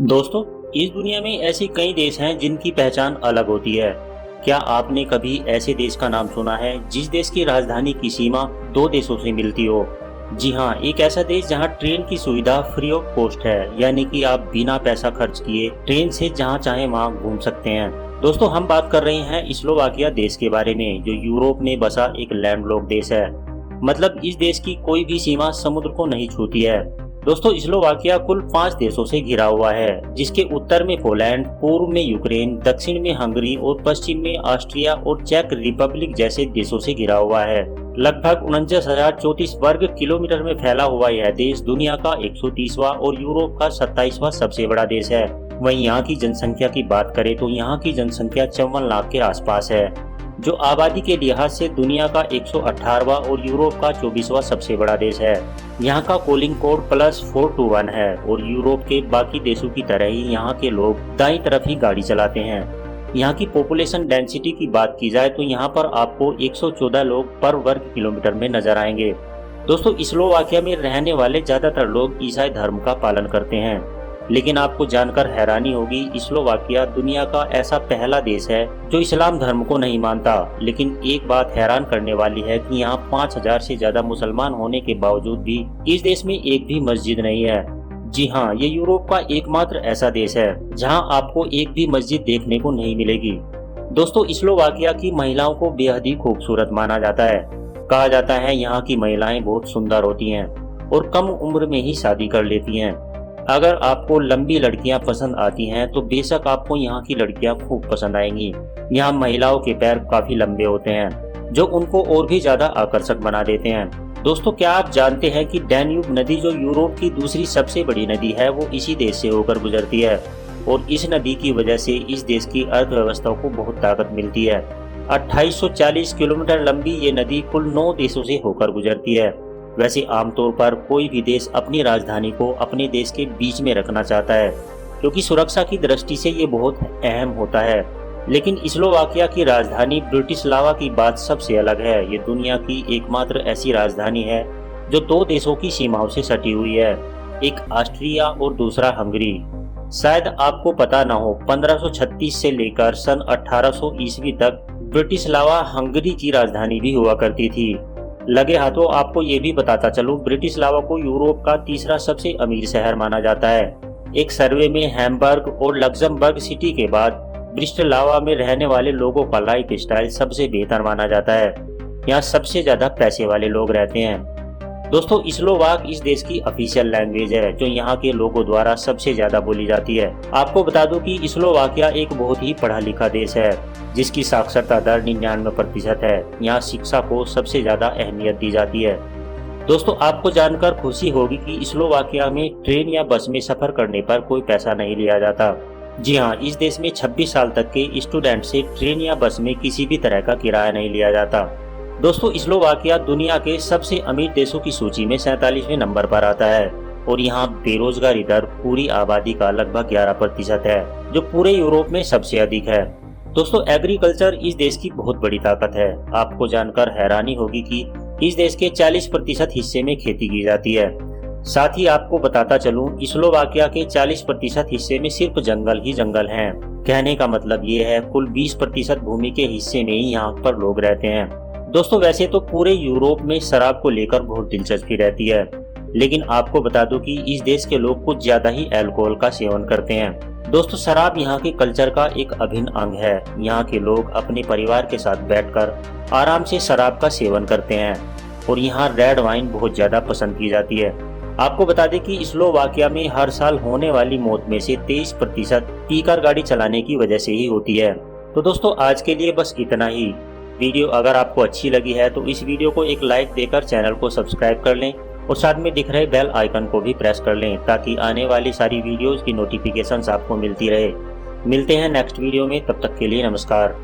दोस्तों, इस दुनिया में ऐसे कई देश हैं जिनकी पहचान अलग होती है। क्या आपने कभी ऐसे देश का नाम सुना है जिस देश की राजधानी की सीमा दो देशों से मिलती हो? जी हाँ, एक ऐसा देश जहाँ ट्रेन की सुविधा फ्री ऑफ कॉस्ट है, यानी कि आप बिना पैसा खर्च किए ट्रेन से जहाँ चाहे वहाँ घूम सकते हैं। दोस्तों, हम बात कर रहे हैं स्लोवाकिया देश के बारे में, जो यूरोप में बसा एक लैंडलॉक्ड देश है। मतलब इस देश की कोई भी सीमा समुद्र को नहीं छूती है। दोस्तों, स्लोवाकिया कुल 5 देशों से घिरा हुआ है, जिसके उत्तर में पोलैंड, पूर्व में यूक्रेन, दक्षिण में हंगरी और पश्चिम में ऑस्ट्रिया और चेक रिपब्लिक जैसे देशों से घिरा हुआ है। लगभग 49,034 वर्ग किलोमीटर में फैला हुआ यह देश दुनिया का 130वां और यूरोप का 27वां सबसे बड़ा देश है। वहीं यहाँ की जनसंख्या की बात करें तो यहाँ की जनसंख्या 54 लाख के आसपास है, जो आबादी के लिहाज से दुनिया का 118वां और यूरोप का 24वां सबसे बड़ा देश है। यहाँ का कॉलिंग कोड +421 है और यूरोप के बाकी देशों की तरह ही यहाँ के लोग दाईं तरफ ही गाड़ी चलाते हैं। यहाँ की पॉपुलेशन डेंसिटी की बात की जाए तो यहाँ पर आपको 114 लोग पर वर्ग किलोमीटर में नजर आएंगे। दोस्तों, स्लोवाकिया में रहने वाले ज्यादातर लोग ईसाई धर्म का पालन करते हैं, लेकिन आपको जानकर हैरानी होगी, स्लोवाकिया दुनिया का ऐसा पहला देश है जो इस्लाम धर्म को नहीं मानता। लेकिन एक बात हैरान करने वाली है कि यहाँ 5,000 से ज्यादा मुसलमान होने के बावजूद भी इस देश में एक भी मस्जिद नहीं है। जी हाँ, ये यूरोप का एकमात्र ऐसा देश है जहाँ आपको एक भी मस्जिद देखने को नहीं मिलेगी। दोस्तों, स्लोवाकिया की महिलाओं को बेहद ही खूबसूरत माना जाता है। कहा जाता है यहाँ की महिलाएं बहुत सुंदर होती हैं और कम उम्र में ही शादी कर लेती हैं। अगर आपको लंबी लड़कियां पसंद आती हैं तो बेशक आपको यहाँ की लड़कियां खूब पसंद आएंगी। यहाँ महिलाओं के पैर काफी लंबे होते हैं, जो उनको और भी ज्यादा आकर्षक बना देते हैं। दोस्तों, क्या आप जानते हैं कि डैन्यूब नदी, जो यूरोप की दूसरी सबसे बड़ी नदी है, वो इसी देश से होकर गुजरती है और इस नदी की वजह से इस देश की अर्थव्यवस्था को बहुत ताकत मिलती है। 2840 किलोमीटर लंबी ये नदी कुल 9 देशों से होकर गुजरती है। वैसे आमतौर पर कोई भी देश अपनी राजधानी को अपने देश के बीच में रखना चाहता है, क्योंकि सुरक्षा की दृष्टि से ये बहुत अहम होता है। लेकिन स्लोवाकिया की राजधानी ब्रिटिस्लावा की बात सबसे अलग है। ये दुनिया की एकमात्र ऐसी राजधानी है जो 2 देशों की सीमाओं से सटी हुई है, एक ऑस्ट्रिया और दूसरा हंगरी। शायद आपको पता न हो, 1536 से लेकर सन 1800 ईस्वी तक ब्रिटिस्लावा हंगरी की राजधानी भी हुआ करती थी। लगे हाथों आपको ये भी बताता चलूं, ब्रिटिस्लावा को यूरोप का तीसरा सबसे अमीर शहर माना जाता है। एक सर्वे में हैम्बर्ग और लक्जमबर्ग सिटी के बाद ब्रिस्टलावा में रहने वाले लोगों का लाइफ स्टाइल सबसे बेहतर माना जाता है। यहाँ सबसे ज्यादा पैसे वाले लोग रहते हैं। दोस्तों, स्लोवाक इस देश की ऑफिशियल लैंग्वेज है, जो यहाँ के लोगों द्वारा सबसे ज्यादा बोली जाती है। आपको बता दूं कि स्लोवाकिया एक बहुत ही पढ़ा लिखा देश है, जिसकी साक्षरता दर 99% है। यहाँ शिक्षा को सबसे ज्यादा अहमियत दी जाती है। दोस्तों, आपको जानकर खुशी होगी कि स्लोवाकिया में ट्रेन या बस में सफर करने पर कोई पैसा नहीं लिया जाता। जी हाँ, इस देश में 26 साल तक के स्टूडेंट से ट्रेन या बस में किसी भी तरह का किराया नहीं लिया जाता। दोस्तों, स्लोवाकिया दुनिया के सबसे अमीर देशों की सूची में 47वें नंबर पर आता है और यहाँ बेरोजगारी दर पूरी आबादी का लगभग 11% है, जो पूरे यूरोप में सबसे अधिक है। दोस्तों, एग्रीकल्चर इस देश की बहुत बड़ी ताकत है। आपको जानकर हैरानी होगी कि इस देश के 40% हिस्से में खेती की जाती है। साथ ही आपको बताता चलूं, स्लोवाकिया के 40% हिस्से में सिर्फ जंगल ही जंगल हैं। कहने का मतलब ये है, कुल 20% भूमि के हिस्से में ही यहाँ पर लोग रहते हैं। दोस्तों, वैसे तो पूरे यूरोप में शराब को लेकर बहुत दिलचस्पी रहती है, लेकिन आपको बता दूं कि इस देश के लोग कुछ ज्यादा ही अल्कोहल का सेवन करते हैं। दोस्तों, शराब यहाँ के कल्चर का एक अभिन्न अंग है। यहाँ के लोग अपने परिवार के साथ बैठकर आराम से शराब का सेवन करते हैं और यहाँ रेड वाइन बहुत ज्यादा पसंद की जाती है। आपको बता दें कि स्लोवाकिया में हर साल होने वाली मौत में से 23% पीकर गाड़ी चलाने की वजह से ही होती है। तो दोस्तों, आज के लिए बस इतना ही। वीडियो अगर आपको अच्छी लगी है तो इस वीडियो को एक लाइक देकर चैनल को सब्सक्राइब कर लें और साथ में दिख रहे बेल आइकन को भी प्रेस कर लें, ताकि आने वाली सारी वीडियोस की नोटिफिकेशंस आपको मिलती रहे। मिलते हैं नेक्स्ट वीडियो में, तब तक के लिए नमस्कार।